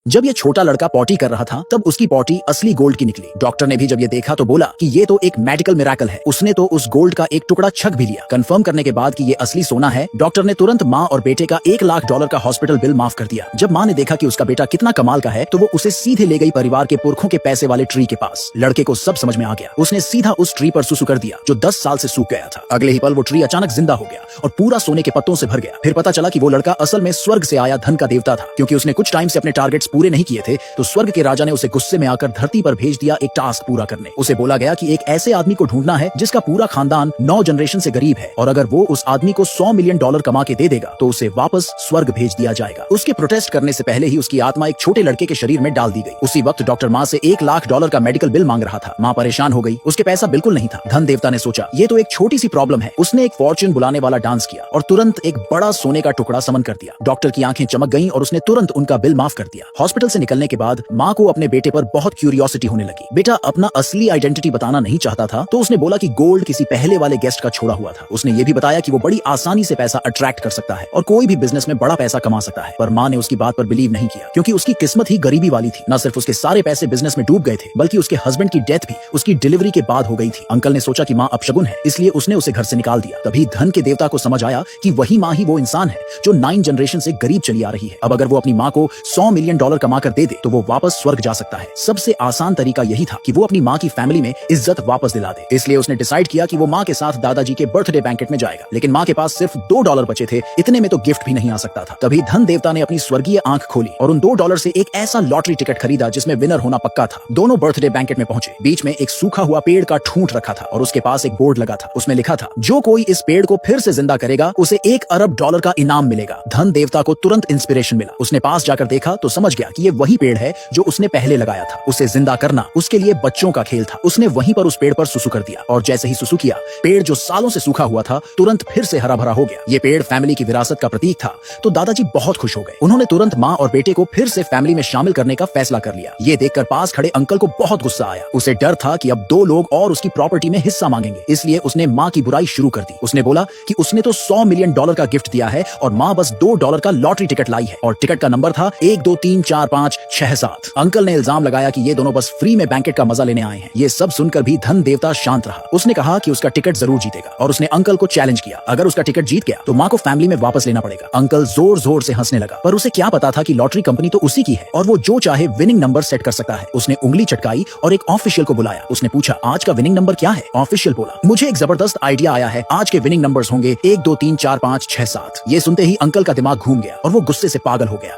जब ये छोटा लड़का पॉटी कर रहा था तब उसकी पॉटी असली गोल्ड की निकली। डॉक्टर ने भी जब ये देखा तो बोला कि ये तो एक मेडिकल मिराकल है। उसने तो उस गोल्ड का एक टुकड़ा छक भी लिया। कंफर्म करने के बाद कि ये असली सोना है, डॉक्टर ने तुरंत माँ और बेटे का $1 लाख का हॉस्पिटल बिल माफ कर दिया। जब माँ ने देखा कि उसका बेटा कितना कमाल का है तो वो उसे सीधे ले गई परिवार के पुरखों के पैसे वाले ट्री के पास। लड़के को सब समझ में आ गया। उसने सीधा उस ट्री पर सुसु कर दिया जो 10 साल से सूख गया था। अगले ही पल वो ट्री अचानक जिंदा हो गया और पूरा सोने के पत्तों से भर गया। फिर पता चला कि वो लड़का असल में स्वर्ग से आया धन का देवता था। क्योंकि उसने कुछ टाइम से अपने टारगेट्स पूरे नहीं किए थे तो स्वर्ग के राजा ने उसे गुस्से में आकर धरती पर भेज दिया एक टास्क पूरा करने। उसे बोला गया कि एक ऐसे आदमी को ढूंढना है जिसका पूरा खानदान 9 जनरेशन से गरीब है और अगर वो उस आदमी को $100 मिलियन कमा के दे देगा तो उसे वापस स्वर्ग भेज दिया जाएगा। उसके प्रोटेस्ट करने से पहले ही उसकी आत्मा एक छोटे लड़के के शरीर में डाल दी गई। उसी वक्त डॉक्टर माँ से $1 लाख का मेडिकल बिल मांग रहा था। माँ परेशान हो गई। उसके पैसा बिल्कुल नहीं था। धन देवता ने सोचा ये तो एक छोटी सी प्रॉब्लम है। उसने एक फॉर्च्यून बुलाने वाला डांस किया और तुरंत एक बड़ा सोने का टुकड़ा समन कर दिया। डॉक्टर की आंखें चमक गईं और उसने तुरंत उनका बिल माफ कर दिया। हॉस्पिटल से निकलने के बाद माँ को अपने बेटे पर बहुत क्यूरियोसिटी होने लगी। बेटा अपना असली आइडेंटिटी बताना नहीं चाहता था तो उसने बोला कि गोल्ड किसी पहले वाले गेस्ट का छोड़ा हुआ था। उसने ये भी बताया कि वो बड़ी आसानी से पैसा अट्रैक्ट कर सकता है और कोई भी बिजनेस में बड़ा पैसा कमा सकता है। पर माँ ने उसकी बात पर बिलीव नहीं किया क्योंकि उसकी किस्मत ही गरीबी वाली थी। न सिर्फ उसके सारे पैसे बिजनेस में डूब गए थे बल्कि उसके हस्बैंड की डेथ भी उसकी डिलीवरी के बाद हो गई थी। अंकल ने सोचा कि माँ अपशगुन है इसलिए उसने उसे घर से निकाल दिया। तभी धन के देवता को समझ आया कि वही माँ ही वो इंसान है जो 9 जनरेशन से गरीब चली आ रही है। अब अगर वो अपनी माँ को $100 मिलियन कमा कर दे दे तो वो वापस स्वर्ग जा सकता है। सबसे आसान तरीका यही था कि वो अपनी माँ की फैमिली में इज्जत वापस दिला दे। इसलिए उसने डिसाइड किया कि वो माँ के साथ दादाजी के बर्थडे बैंकेट में जाएगा। लेकिन माँ के पास सिर्फ $2 बचे थे। इतने में तो गिफ्ट भी नहीं आ सकता था। तभी धन देवता ने अपनी स्वर्गीय आंख खोली और उन $2 से एक ऐसा लॉटरी टिकट खरीदा जिसमें विनर होना पक्का था। दोनों बर्थडे बैंकेट में पहुंचे। बीच में एक सूखा हुआ पेड़ का ठूंठ रखा था और उसके पास एक बोर्ड लगा था। उसमें लिखा था जो कोई इस पेड़ को फिर से जिंदा करेगा उसे $1 अरब का इनाम मिलेगा। धन देवता को तुरंत इंस्पिरेशन मिला। उसने पास जाकर देखा तो समझ गया कि ये वही पेड़ है जो उसने पहले लगाया था। उसे जिंदा करना उसके लिए बच्चों का खेल था। उसने वहीं पर उस पेड़ पर सुसु कर दिया और जैसे ही सुसु किया पेड़ जो सालों से सूखा हुआ था तुरंत फिर से हरा भरा हो गया। ये पेड़ फैमिली की विरासत का प्रतीक था तो दादाजी बहुत खुश हो गए। उन्होंने तुरंत माँ और बेटे को फिर से फैमिली में शामिल करने का फैसला कर लिया। ये देखकर पास खड़े अंकल को बहुत गुस्सा आया। उसे डर था कि अब 2 लोग और उसकी प्रॉपर्टी में हिस्सा मांगेंगे। इसलिए उसने माँ की बुराई शुरू कर दी। उसने बोला कि उसने तो $100 मिलियन का गिफ्ट दिया है और माँ बस $2 का लॉटरी टिकट लाई है और टिकट का नंबर था 1 2 3 4 5 6 7। अंकल ने इल्जाम लगाया कि ये दोनों बस फ्री में बैंकेट का मजा लेने आए हैं। ये सब सुनकर भी धन देवता शांत रहा। उसने कहा कि उसका टिकट जरूर जीतेगा और उसने अंकल को चैलेंज किया अगर उसका टिकट जीत गया तो माँ को फैमिली में वापस लेना पड़ेगा। अंकल जोर जोर से हंसने लगा पर उसे क्या पता था कि लॉटरी कंपनी तो उसी की है और वो जो चाहे विनिंग नंबर सेट कर सकता है। उसने उंगली चटकाई और एक ऑफिशियल को बुलाया। उसने पूछा आज का विनिंग नंबर क्या है। ऑफिशियल बोला मुझे एक जबरदस्त आइडिया आया है। आज के विनिंग नंबर्स होंगे 1 2 3 4 5 6 7। ये सुनते ही अंकल का दिमाग घूम गया और वो गुस्से से पागल हो गया।